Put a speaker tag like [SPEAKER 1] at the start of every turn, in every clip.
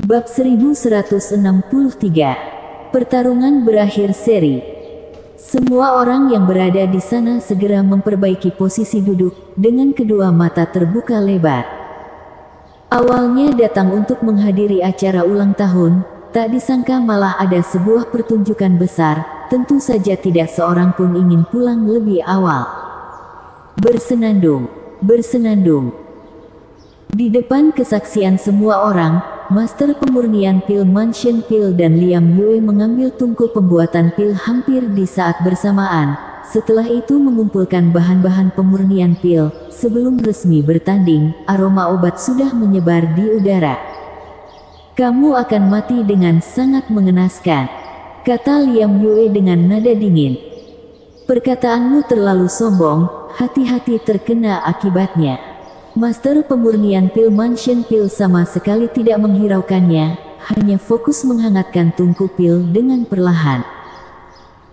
[SPEAKER 1] Bab 1163. Pertarungan berakhir seri. Semua orang yang berada di sana segera memperbaiki posisi duduk, dengan kedua mata terbuka lebar. Awalnya datang untuk menghadiri acara ulang tahun, tak disangka malah ada sebuah pertunjukan besar, tentu saja tidak seorang pun ingin pulang lebih awal. Bersenandung, bersenandung. Di depan kesaksian semua orang, Master pemurnian pil Mansion Pil dan Liam Yue mengambil tungku pembuatan pil hampir di saat bersamaan. Setelah itu mengumpulkan bahan-bahan pemurnian pil. Sebelum resmi bertanding, aroma obat sudah menyebar di udara. "Kamu akan mati dengan sangat mengenaskan," kata Liam Yue dengan nada dingin. "Perkataanmu terlalu sombong, hati-hati terkena akibatnya." Master pemurnian pil Mansion Pil sama sekali tidak menghiraukannya, hanya fokus menghangatkan tungku pil dengan perlahan.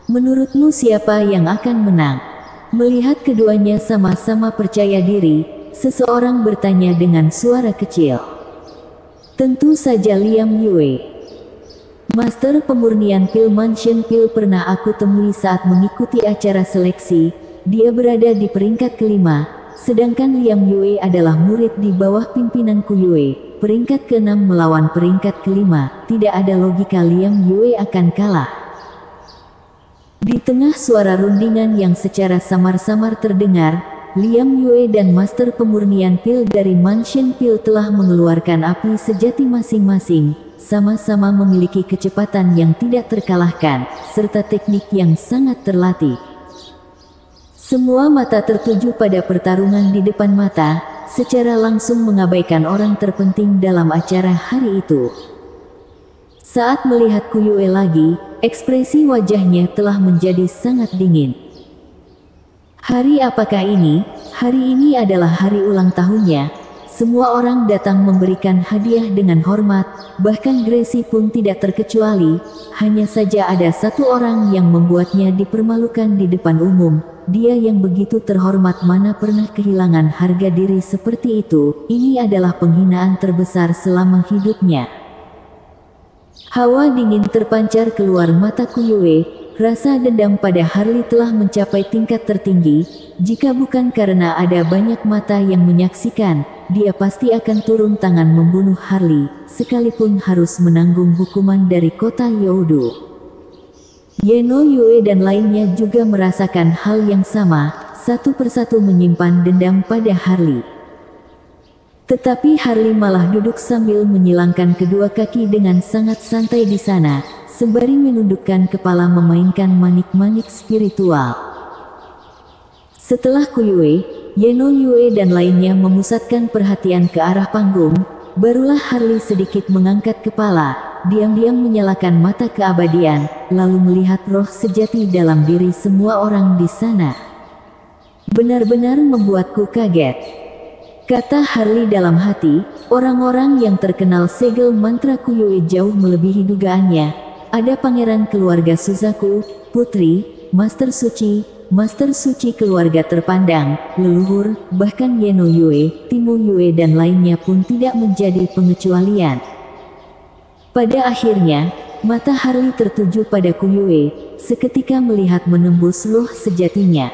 [SPEAKER 1] "Menurutmu siapa yang akan menang?" Melihat keduanya sama-sama percaya diri, seseorang bertanya dengan suara kecil. "Tentu saja Liam Yue. Master pemurnian pil Mansion Pil pernah aku temui saat mengikuti acara seleksi. Dia berada di peringkat kelima. Sedangkan Liam Yue adalah murid di bawah pimpinan Ku Yue, peringkat ke-6 melawan peringkat kelima, tidak ada logika Liam Yue akan kalah." Di tengah suara rundingan yang secara samar-samar terdengar, Liam Yue dan Master pemurnian pil dari Mansion Pil telah mengeluarkan api sejati masing-masing, sama-sama memiliki kecepatan yang tidak terkalahkan, serta teknik yang sangat terlatih. Semua mata tertuju pada pertarungan di depan mata, secara langsung mengabaikan orang terpenting dalam acara hari itu. Saat melihat Ku Yue lagi, ekspresi wajahnya telah menjadi sangat dingin. Hari apakah ini? Hari ini adalah hari ulang tahunnya. Semua orang datang memberikan hadiah dengan hormat, bahkan Gracie pun tidak terkecuali. Hanya saja ada satu orang yang membuatnya dipermalukan di depan umum. Dia yang begitu terhormat mana pernah kehilangan harga diri seperti itu. Ini adalah penghinaan terbesar selama hidupnya. Hawa dingin terpancar keluar mata Ku Yue. Rasa dendam pada Harley telah mencapai tingkat tertinggi. Jika bukan karena ada banyak mata yang menyaksikan, dia pasti akan turun tangan membunuh Harley, sekalipun harus menanggung hukuman dari kota Youdu. Yeno Yue dan lainnya juga merasakan hal yang sama, satu persatu menyimpan dendam pada Harley. Tetapi Harley malah duduk sambil menyilangkan kedua kaki dengan sangat santai di sana, sembari menundukkan kepala memainkan manik-manik spiritual. Setelah Ku Yue, Yeno Yue dan lainnya memusatkan perhatian ke arah panggung, barulah Harley sedikit mengangkat kepala, diam-diam menyalakan mata keabadian, lalu melihat roh sejati dalam diri semua orang di sana. "Benar-benar membuatku kaget," kata Harley dalam hati. Orang-orang yang terkenal segel mantra Ku Yue jauh melebihi dugaannya. Ada pangeran keluarga Suzaku, putri, Master Suci keluarga terpandang, leluhur, bahkan Yeno Yue, Timo Yue dan lainnya pun tidak menjadi pengecualian. Pada akhirnya, mata Harley tertuju pada Ku Yue, seketika melihat menembus roh sejatinya.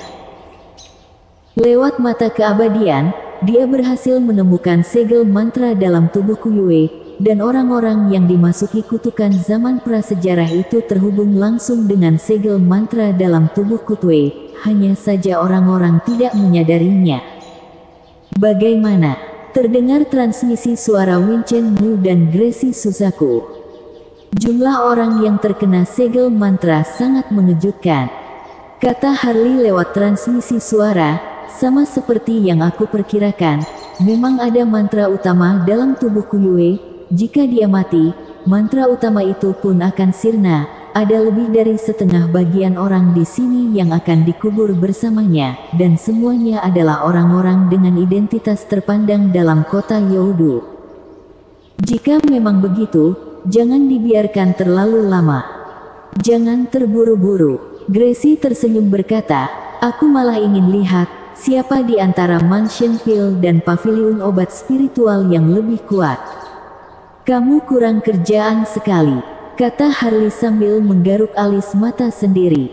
[SPEAKER 1] Lewat mata keabadian, dia berhasil menemukan segel mantra dalam tubuh Ku Yue, dan orang-orang yang dimasuki kutukan zaman prasejarah itu terhubung langsung dengan segel mantra dalam tubuh Ku Yue, hanya saja orang-orang tidak menyadarinya. "Bagaimana?" Terdengar transmisi suara Winchen Mu dan Gracie Suzaku. "Jumlah orang yang terkena segel mantra sangat mengejutkan," kata Harley lewat transmisi suara. "Sama seperti yang aku perkirakan, memang ada mantra utama dalam tubuh Ku Yue. Jika dia mati, mantra utama itu pun akan sirna. Ada lebih dari setengah bagian orang di sini yang akan dikubur bersamanya, dan semuanya adalah orang-orang dengan identitas terpandang dalam kota Youdu. Jika memang begitu, jangan dibiarkan terlalu lama. Jangan terburu-buru." Gracie tersenyum berkata, "Aku malah ingin lihat siapa di antara Mansion Pil dan Paviliun Obat Spiritual yang lebih kuat." Kamu kurang kerjaan sekali, kata Harley sambil menggaruk alis mata sendiri.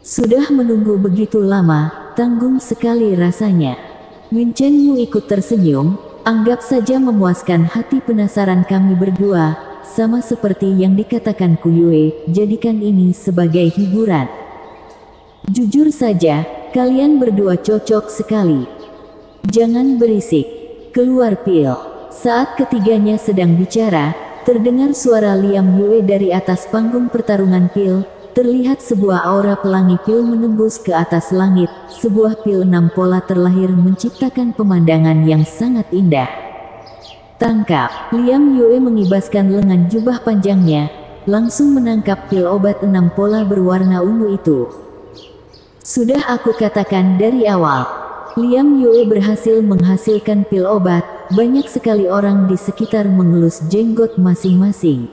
[SPEAKER 1] Sudah menunggu begitu lama, tanggung sekali rasanya. Winchenmu ikut tersenyum, anggap saja memuaskan hati penasaran kami berdua, sama seperti yang dikatakan Kuyue, jadikan ini sebagai hiburan. Jujur saja, kalian berdua cocok sekali. Jangan berisik, keluar pil. Saat ketiganya sedang bicara, terdengar suara Liam Yue dari atas panggung pertarungan pil. Terlihat sebuah aura pelangi pil menembus ke atas langit. Sebuah pil 6 pola terlahir menciptakan pemandangan yang sangat indah. Tangkap! Liam Yue mengibaskan lengan jubah panjangnya, langsung menangkap pil obat 6 pola berwarna ungu itu. Sudah aku katakan dari awal, Liam Yue berhasil menghasilkan pil obat. Banyak sekali orang di sekitar mengelus jenggot masing-masing.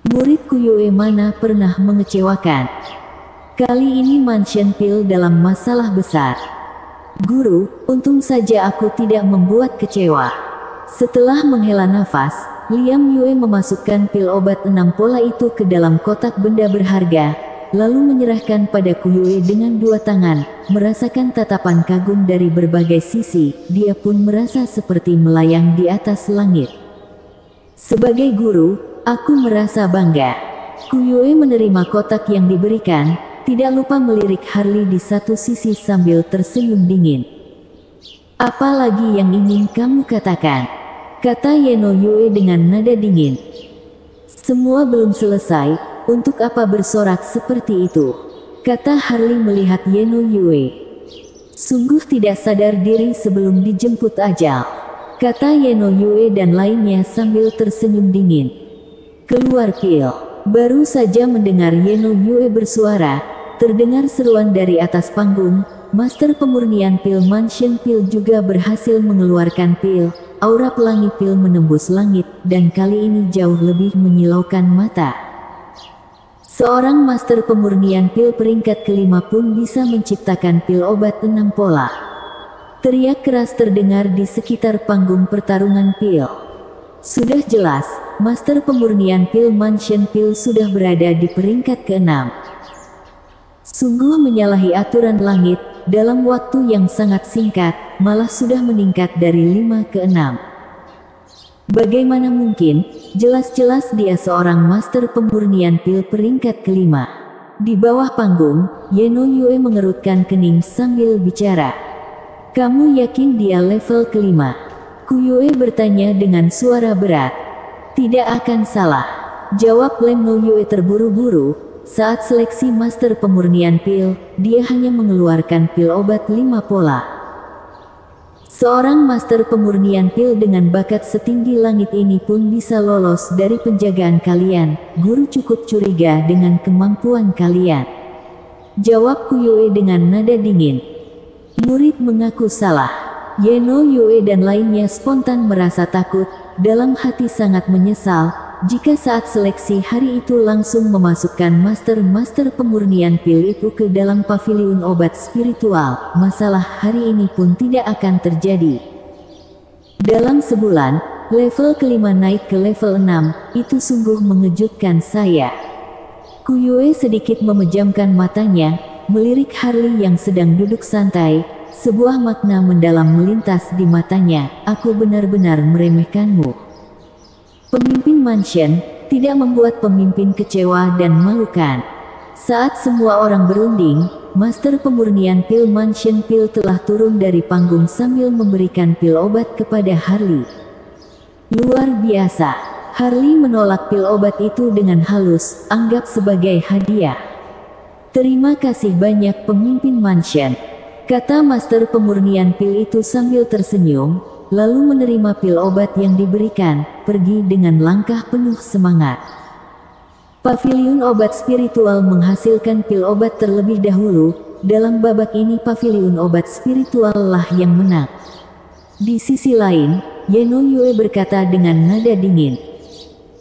[SPEAKER 1] Murid Kuyue mana pernah mengecewakan. Kali ini Mansion Pil dalam masalah besar. Guru, untung saja aku tidak membuat kecewa. Setelah menghela nafas, Liam Yue memasukkan pil obat 6 pola itu ke dalam kotak benda berharga, lalu menyerahkan pada Kuyue dengan 2 tangan. Merasakan tatapan kagum dari berbagai sisi, dia pun merasa seperti melayang di atas langit. Sebagai guru, aku merasa bangga. Kuyue menerima kotak yang diberikan, tidak lupa melirik Harley di satu sisi sambil tersenyum dingin. Apa lagi yang ingin kamu katakan? Kata Yeno Yue dengan nada dingin. Semua belum selesai, untuk apa bersorak seperti itu? Kata Harley melihat Yeno Yue. Sungguh tidak sadar diri sebelum dijemput ajal. Kata Yeno Yue dan lainnya sambil tersenyum dingin. Keluar pil. Baru saja mendengar Yeno Yue bersuara, terdengar seruan dari atas panggung. Master pemurnian pil Mansion Pil juga berhasil mengeluarkan pil. Aura pelangi pil menembus langit, dan kali ini jauh lebih menyilaukan mata. Seorang master pemurnian pil peringkat kelima pun bisa menciptakan pil obat 6 pola. Teriak keras terdengar di sekitar panggung pertarungan pil. Sudah jelas, master pemurnian pil Mansion Pil sudah berada di peringkat ke-6. Sungguh menyalahi aturan langit, dalam waktu yang sangat singkat, malah sudah meningkat dari 5 ke 6. Bagaimana mungkin? Jelas-jelas dia seorang master pemurnian pil peringkat kelima. Di bawah panggung, Yeno Yue mengerutkan kening sambil bicara. Kamu yakin dia level kelima? Kuyue bertanya dengan suara berat. Tidak akan salah, jawab Lemno Yue terburu-buru. Saat seleksi master pemurnian pil, dia hanya mengeluarkan pil obat 5 pola. Seorang master pemurnian pil dengan bakat setinggi langit ini pun bisa lolos dari penjagaan kalian. Guru cukup curiga dengan kemampuan kalian. Jawab Kuyue dengan nada dingin. Murid mengaku salah. Yeno Yue dan lainnya spontan merasa takut, dalam hati sangat menyesal, jika saat seleksi hari itu langsung memasukkan master-master pemurnian pil itu ke dalam paviliun obat spiritual, masalah hari ini pun tidak akan terjadi. Dalam sebulan, level kelima naik ke level 6, itu sungguh mengejutkan saya. Kuyue sedikit memejamkan matanya, melirik Harley yang sedang duduk santai. Sebuah makna mendalam melintas di matanya, aku benar-benar meremehkanmu. Pemimpin Mansion, tidak membuat pemimpin kecewa dan malukan. Saat semua orang berunding, master pemurnian pil Mansion Pil telah turun dari panggung sambil memberikan pil obat kepada Harley. Luar biasa, Harley menolak pil obat itu dengan halus, anggap sebagai hadiah. Terima kasih banyak pemimpin Mansion, kata master pemurnian pil itu sambil tersenyum. Lalu menerima pil obat yang diberikan, pergi dengan langkah penuh semangat. Paviliun obat spiritual menghasilkan pil obat terlebih dahulu. Dalam babak ini paviliun obat spiritual lah yang menang. Di sisi lain, Yeno Yue berkata dengan nada dingin.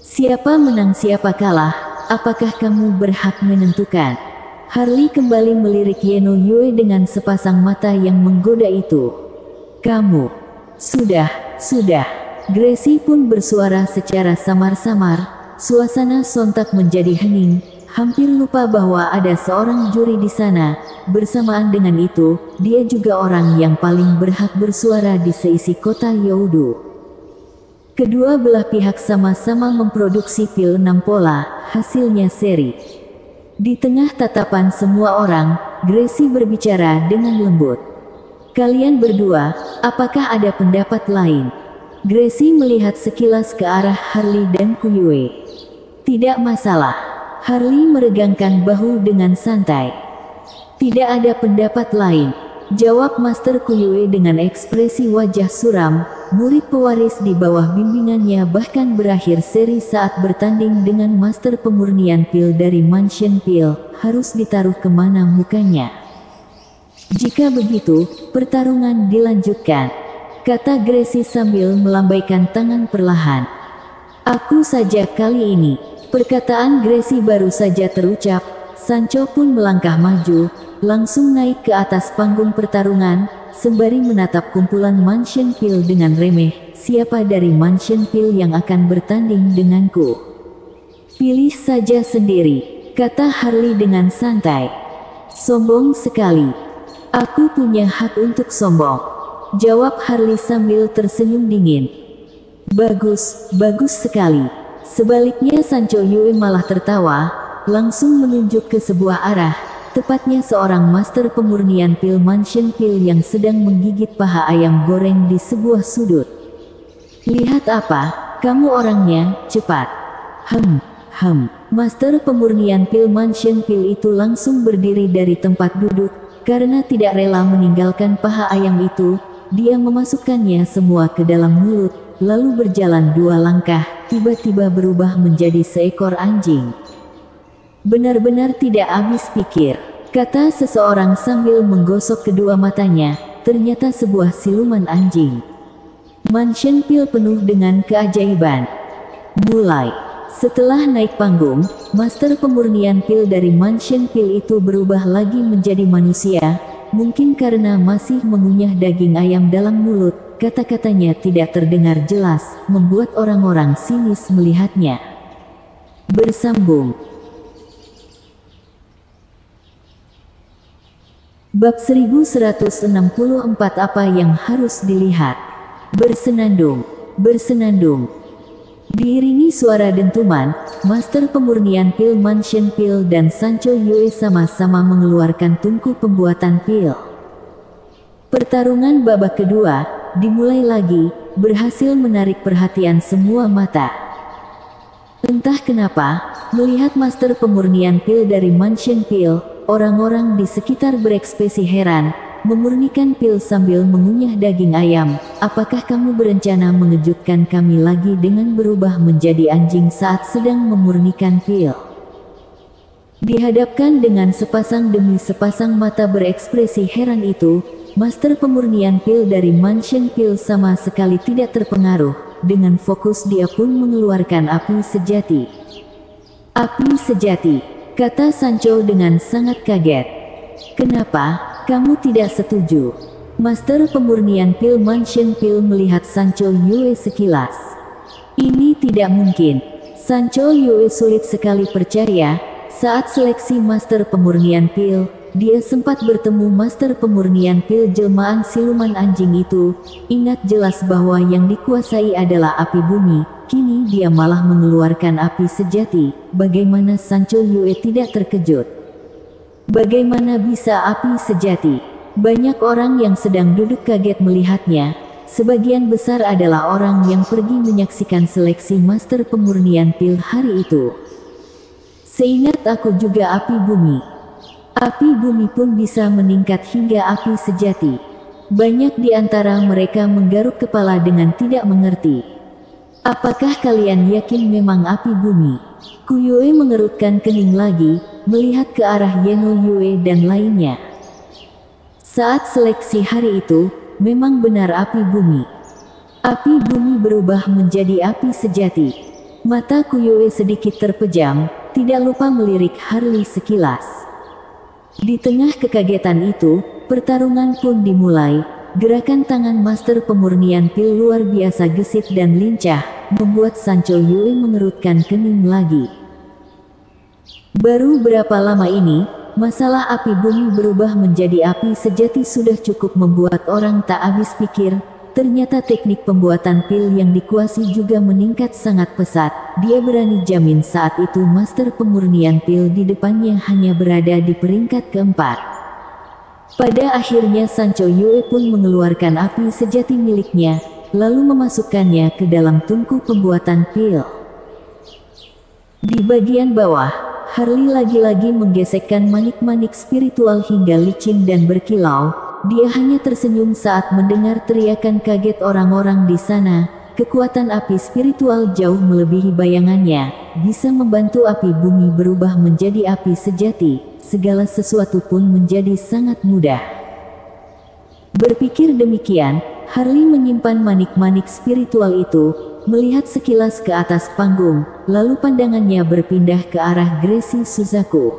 [SPEAKER 1] Siapa menang siapa kalah, apakah kamu berhak menentukan? Harley kembali melirik Yeno Yue dengan sepasang mata yang menggoda itu. Kamu. Sudah. Gracie pun bersuara secara samar-samar. Suasana sontak menjadi hening, hampir lupa bahwa ada seorang juri di sana. Bersamaan dengan itu, dia juga orang yang paling berhak bersuara di seisi kota Youdu. Kedua belah pihak sama-sama memproduksi pil 6 pola, hasilnya seri. Di tengah tatapan semua orang, Gracie berbicara dengan lembut. "Kalian berdua, apakah ada pendapat lain?" Gracie melihat sekilas ke arah Harley dan Kuyue. "Tidak masalah." Harley meregangkan bahu dengan santai. "Tidak ada pendapat lain," jawab Master Kuyue dengan ekspresi wajah suram. Murid pewaris di bawah bimbingannya bahkan berakhir seri saat bertanding dengan Master Pemurnian Pil dari Mansion Pil, harus ditaruh kemana mukanya. "Jika begitu, pertarungan dilanjutkan," kata Gracie sambil melambaikan tangan perlahan. "Aku saja kali ini." Perkataan Gracie baru saja terucap, Sancho pun melangkah maju, langsung naik ke atas panggung pertarungan, sembari menatap kumpulan Mansion Pil dengan remeh. "Siapa dari Mansion Pil yang akan bertanding denganku?" "Pilih saja sendiri," kata Harley dengan santai. "Sombong sekali." "Aku punya hak untuk sombong," jawab Harley sambil tersenyum dingin. "Bagus, bagus sekali." Sebaliknya Sancho Yue malah tertawa, langsung menunjuk ke sebuah arah, tepatnya seorang Master Pemurnian Pil Mansion Pil yang sedang menggigit paha ayam goreng di sebuah sudut. "Lihat apa, kamu orangnya, cepat." Master Pemurnian Pil Mansion Pil itu langsung berdiri dari tempat duduk, karena tidak rela meninggalkan paha ayam itu. Dia memasukkannya semua ke dalam mulut, lalu berjalan 2 langkah, tiba-tiba berubah menjadi seekor anjing. "Benar-benar tidak habis pikir," kata seseorang sambil menggosok kedua matanya. Ternyata sebuah siluman anjing. Mansion Pil penuh dengan keajaiban. Mulai. Setelah naik panggung, Master Pemurnian Pil dari Mansion Pil itu berubah lagi menjadi manusia. Mungkin karena masih mengunyah daging ayam dalam mulut, kata-katanya tidak terdengar jelas, membuat orang-orang sinis melihatnya. Bersambung. Bab 1164 Apa yang harus dilihat? Bersenandung. Diiringi suara dentuman, Master Pemurnian Pil Mansion Pil dan Sancho Yue sama-sama mengeluarkan tungku pembuatan pil. Pertarungan babak kedua dimulai lagi, berhasil menarik perhatian semua mata. Entah kenapa, melihat Master Pemurnian Pil dari Mansion Pil, orang-orang di sekitar berekspresi heran. Memurnikan pil sambil mengunyah daging ayam. "Apakah kamu berencana mengejutkan kami lagi dengan berubah menjadi anjing saat sedang memurnikan pil?" Dihadapkan dengan sepasang demi sepasang mata berekspresi heran itu, Master Pemurnian Pil dari Mansion Pil sama sekali tidak terpengaruh. Dengan fokus dia pun mengeluarkan api sejati. "Api sejati," kata Sancho dengan sangat kaget. "Kenapa? Kamu tidak setuju?" Master Pemurnian Pil Mansion Pil melihat Sancho Yue sekilas. Ini tidak mungkin. Sancho Yue sulit sekali percaya. Saat seleksi Master Pemurnian Pil, dia sempat bertemu Master Pemurnian Pil jelmaan siluman anjing itu. Ingat jelas bahwa yang dikuasai adalah api bumi. Kini dia malah mengeluarkan api sejati. Bagaimana Sancho Yue tidak terkejut? Bagaimana bisa api sejati? Banyak orang yang sedang duduk kaget melihatnya. Sebagian besar adalah orang yang pergi menyaksikan seleksi Master Pemurnian Pil hari itu. "Seingat aku juga api bumi. Api bumi pun bisa meningkat hingga api sejati." Banyak di antara mereka menggaruk kepala dengan tidak mengerti. "Apakah kalian yakin memang api bumi?" Kuyue mengerutkan kening lagi, melihat ke arah Yeno Yue dan lainnya. Saat seleksi hari itu, memang benar api bumi. Api bumi berubah menjadi api sejati. Mata Kuyue sedikit terpejam, tidak lupa melirik Harley sekilas. Di tengah kekagetan itu, pertarungan pun dimulai. gerakan tangan master pemurnian pil luar biasa gesit dan lincah, membuat Sancho Yue mengerutkan kening lagi. Baru berapa lama ini, masalah api bumi berubah menjadi api sejati sudah cukup membuat orang tak habis pikir. Ternyata teknik pembuatan pil yang dikuasai juga meningkat sangat pesat. Dia berani jamin saat itu master pemurnian pil di depannya hanya berada di peringkat keempat. Pada akhirnya Sancho Yue pun mengeluarkan api sejati miliknya, lalu memasukkannya ke dalam tungku pembuatan pil. Di bagian bawah, Harley lagi-lagi menggesekkan manik-manik spiritual hingga licin dan berkilau. Dia hanya tersenyum saat mendengar teriakan kaget orang-orang di sana. Kekuatan api spiritual jauh melebihi bayangannya, bisa membantu api bumi berubah menjadi api sejati. Segala sesuatu pun menjadi sangat mudah. Berpikir demikian, Harley menyimpan manik-manik spiritual itu, melihat sekilas ke atas panggung, lalu pandangannya berpindah ke arah Gracie Suzaku.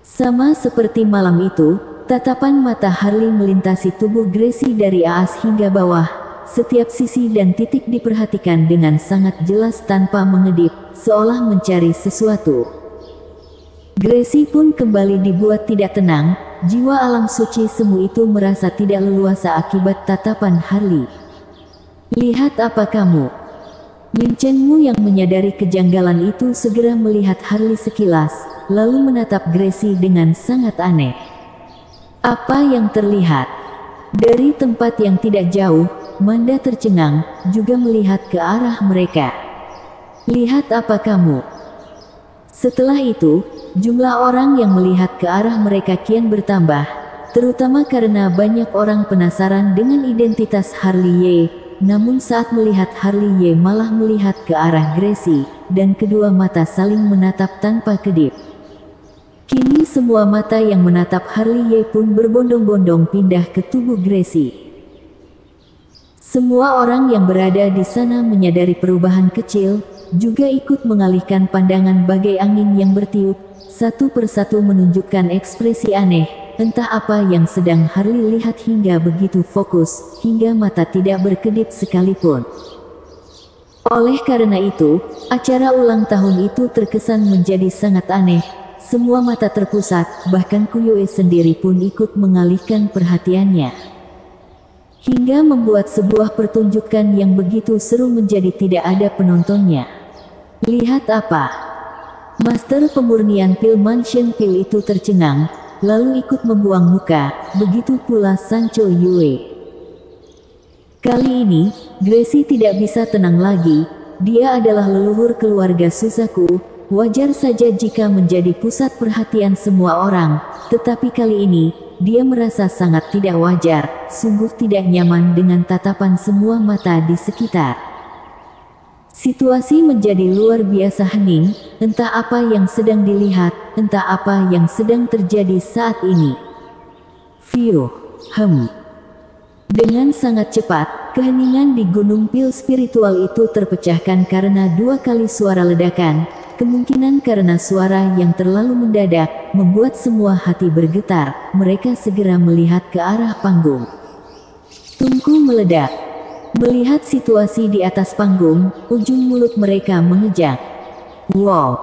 [SPEAKER 1] Sama seperti malam itu, tatapan mata Harley melintasi tubuh Gracie dari atas hingga bawah. Setiap sisi dan titik diperhatikan dengan sangat jelas tanpa mengedip, seolah mencari sesuatu. Gracie pun kembali dibuat tidak tenang. Jiwa alam suci semu itu merasa tidak leluasa akibat tatapan Harley. "Lihat apa kamu?" Lin Chenmu yang menyadari kejanggalan itu segera melihat Harley sekilas, lalu menatap Gracie dengan sangat aneh. "Apa yang terlihat?" Dari tempat yang tidak jauh, Manda tercengang, juga melihat ke arah mereka. "Lihat apa kamu?" Setelah itu, jumlah orang yang melihat ke arah mereka kian bertambah, terutama karena banyak orang penasaran dengan identitas Harley Ye. Namun saat melihat Harley Ye malah melihat ke arah Gracie, dan kedua mata saling menatap tanpa kedip. Kini semua mata yang menatap Harley Ye pun berbondong-bondong pindah ke tubuh Gracie. Semua orang yang berada di sana menyadari perubahan kecil, juga ikut mengalihkan pandangan bagai angin yang bertiup, satu persatu menunjukkan ekspresi aneh, entah apa yang sedang Harley lihat hingga begitu fokus, hingga mata tidak berkedip sekalipun. Oleh karena itu, acara ulang tahun itu terkesan menjadi sangat aneh. Semua mata terpusat, bahkan Kuyue sendiri pun ikut mengalihkan perhatiannya. Hingga membuat sebuah pertunjukan yang begitu seru menjadi tidak ada penontonnya. "Lihat apa?" Master pemurnian pil Mansion Pil itu tercengang, lalu ikut membuang muka, begitu pula Sancho Yue. Kali ini, Gracie tidak bisa tenang lagi. Dia adalah leluhur keluarga Suzaku. Wajar saja jika menjadi pusat perhatian semua orang, tetapi kali ini, dia merasa sangat tidak wajar, sungguh tidak nyaman dengan tatapan semua mata di sekitar. Situasi menjadi luar biasa hening, entah apa yang sedang dilihat, entah apa yang sedang terjadi saat ini. Dengan sangat cepat, keheningan di Gunung Pil Spiritual itu terpecahkan karena dua kali suara ledakan. Kemungkinan karena suara yang terlalu mendadak, membuat semua hati bergetar. Mereka segera melihat ke arah panggung. Tungku meledak. Melihat situasi di atas panggung, ujung mulut mereka mengejang. Wow!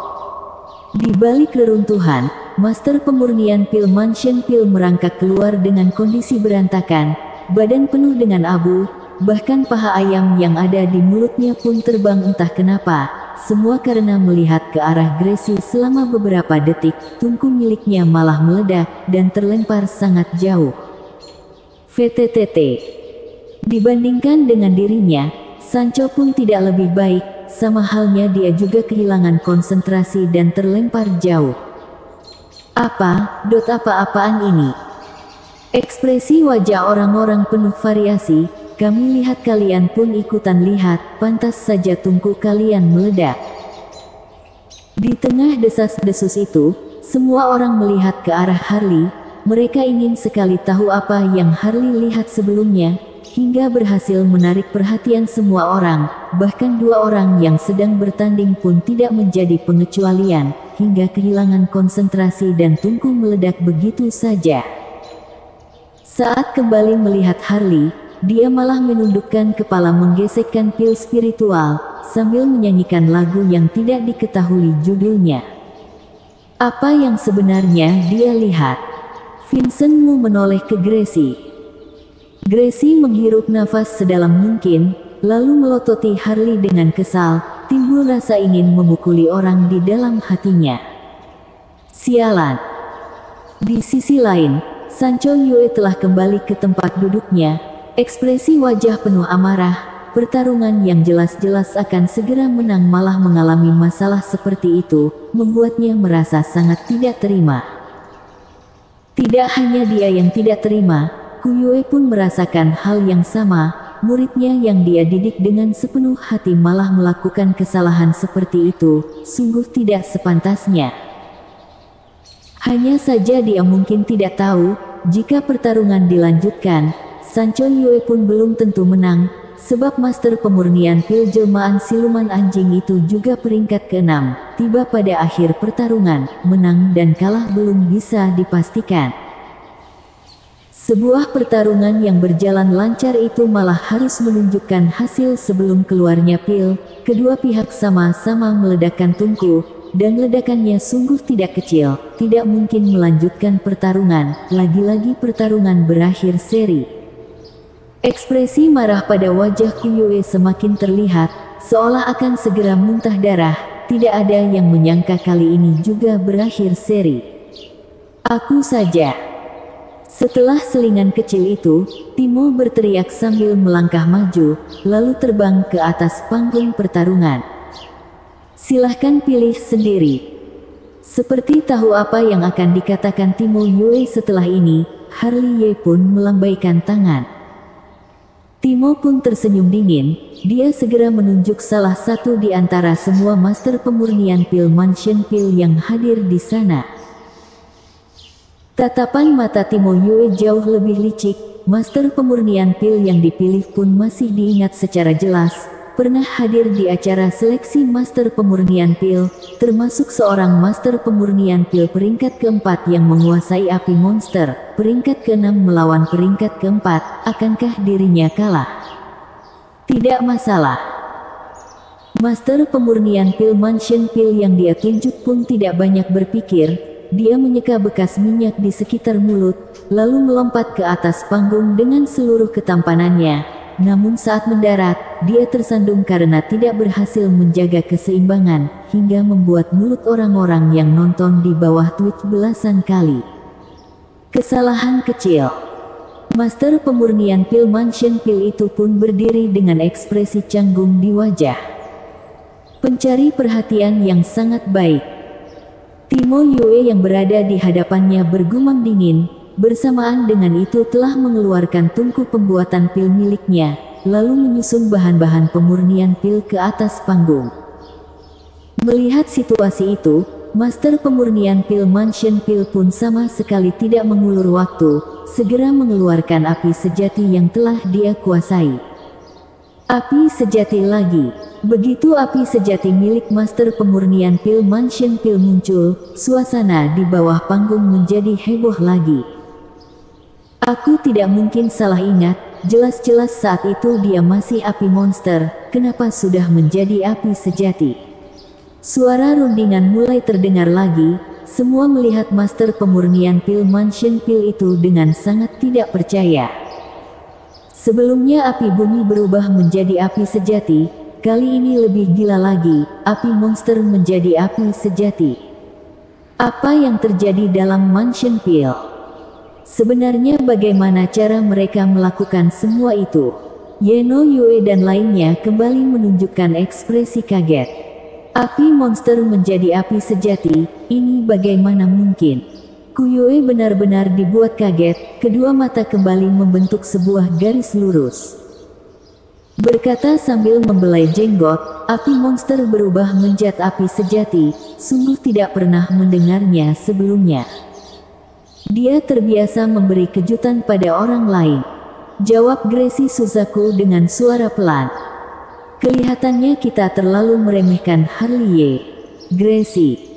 [SPEAKER 1] Di balik reruntuhan, Master Pemurnian Pil Mansion Pil merangkak keluar dengan kondisi berantakan, badan penuh dengan abu, bahkan paha ayam yang ada di mulutnya pun terbang entah kenapa. Semua karena melihat ke arah Gracie selama beberapa detik, tungku miliknya malah meledak dan terlempar sangat jauh. VTTT. Dibandingkan dengan dirinya, Sancho pun tidak lebih baik, sama halnya dia juga kehilangan konsentrasi dan terlempar jauh. Apa-apaan ini? Ekspresi wajah orang-orang penuh variasi. Kami lihat kalian pun ikutan lihat, pantas saja tungku kalian meledak. Di tengah desas-desus itu, semua orang melihat ke arah Harley. Mereka ingin sekali tahu apa yang Harley lihat sebelumnya, hingga berhasil menarik perhatian semua orang. Bahkan dua orang yang sedang bertanding pun tidak menjadi pengecualian, hingga kehilangan konsentrasi dan tungku meledak begitu saja. Saat kembali melihat Harley, dia malah menundukkan kepala menggesekkan pil spiritual, sambil menyanyikan lagu yang tidak diketahui judulnya. Apa yang sebenarnya dia lihat? Vincent Mu menoleh ke Gracie. Gracie menghirup nafas sedalam mungkin, lalu melototi Harley dengan kesal, timbul rasa ingin memukuli orang di dalam hatinya. Sialan. Di sisi lain, Sancho Yue telah kembali ke tempat duduknya, ekspresi wajah penuh amarah. Pertarungan yang jelas-jelas akan segera menang malah mengalami masalah seperti itu, membuatnya merasa sangat tidak terima. Tidak hanya dia yang tidak terima, Ku Yue pun merasakan hal yang sama. Muridnya yang dia didik dengan sepenuh hati malah melakukan kesalahan seperti itu, sungguh tidak sepantasnya. Hanya saja dia mungkin tidak tahu, jika pertarungan dilanjutkan, Sancho Yue pun belum tentu menang, sebab master pemurnian pil jelmaan siluman anjing itu juga peringkat ke-6, tiba pada akhir pertarungan, menang dan kalah belum bisa dipastikan. Sebuah pertarungan yang berjalan lancar itu malah harus menunjukkan hasil sebelum keluarnya pil. Kedua pihak sama-sama meledakkan tungku, dan ledakannya sungguh tidak kecil. Tidak mungkin melanjutkan pertarungan, lagi-lagi pertarungan berakhir seri. Ekspresi marah pada wajah Ku Yue semakin terlihat, seolah akan segera muntah darah. Tidak ada yang menyangka kali ini juga berakhir seri. Aku saja. Setelah selingan kecil itu, Timo berteriak sambil melangkah maju, lalu terbang ke atas panggung pertarungan. Silahkan pilih sendiri. Seperti tahu apa yang akan dikatakan Timo Yue setelah ini, Harley Ye pun melambaikan tangan. Timo pun tersenyum dingin, dia segera menunjuk salah satu di antara semua master pemurnian pil Mansion Pil yang hadir di sana. Tatapan mata Timo Yue jauh lebih licik, master pemurnian pil yang dipilih pun masih diingat secara jelas, pernah hadir di acara seleksi master pemurnian pil, termasuk seorang master pemurnian pil peringkat ke-4 yang menguasai api monster, peringkat ke-6 melawan peringkat ke-4, akankah dirinya kalah? Tidak masalah. Master pemurnian pil Mansion Pil yang dia tunjuk pun tidak banyak berpikir. Dia menyeka bekas minyak di sekitar mulut, lalu melompat ke atas panggung dengan seluruh ketampanannya. Namun saat mendarat, dia tersandung karena tidak berhasil menjaga keseimbangan, hingga membuat mulut orang-orang yang nonton di bawah tweet belasan kali. Kesalahan kecil. Master pemurnian pil Mansion Pil itu pun berdiri dengan ekspresi canggung di wajah. Pencari perhatian yang sangat baik. Timo Yue yang berada di hadapannya bergumam dingin, bersamaan dengan itu telah mengeluarkan tungku pembuatan pil miliknya, lalu menyusun bahan-bahan pemurnian pil ke atas panggung. Melihat situasi itu, master pemurnian pil Mansion Pil pun sama sekali tidak mengulur waktu, segera mengeluarkan api sejati yang telah dia kuasai. Api sejati lagi. Begitu api sejati milik master pemurnian pil Mansion Pil muncul, suasana di bawah panggung menjadi heboh lagi. Aku tidak mungkin salah ingat, jelas-jelas saat itu dia masih api monster, kenapa sudah menjadi api sejati? Suara rundingan mulai terdengar lagi, semua melihat master pemurnian pil Mansion Pil itu dengan sangat tidak percaya. Sebelumnya api bumi berubah menjadi api sejati. Kali ini lebih gila lagi, api monster menjadi api sejati. Apa yang terjadi dalam Mansion Pil? Sebenarnya bagaimana cara mereka melakukan semua itu? Yeno Yue dan lainnya kembali menunjukkan ekspresi kaget. Api monster menjadi api sejati, ini bagaimana mungkin? Ku Yue benar-benar dibuat kaget, kedua mata kembali membentuk sebuah garis lurus. Berkata sambil membelai jenggot, api monster berubah menjadi api sejati, sungguh tidak pernah mendengarnya sebelumnya. Dia terbiasa memberi kejutan pada orang lain. Jawab Gracie Suzaku dengan suara pelan. Kelihatannya kita terlalu meremehkan Harley Ye. Gracie.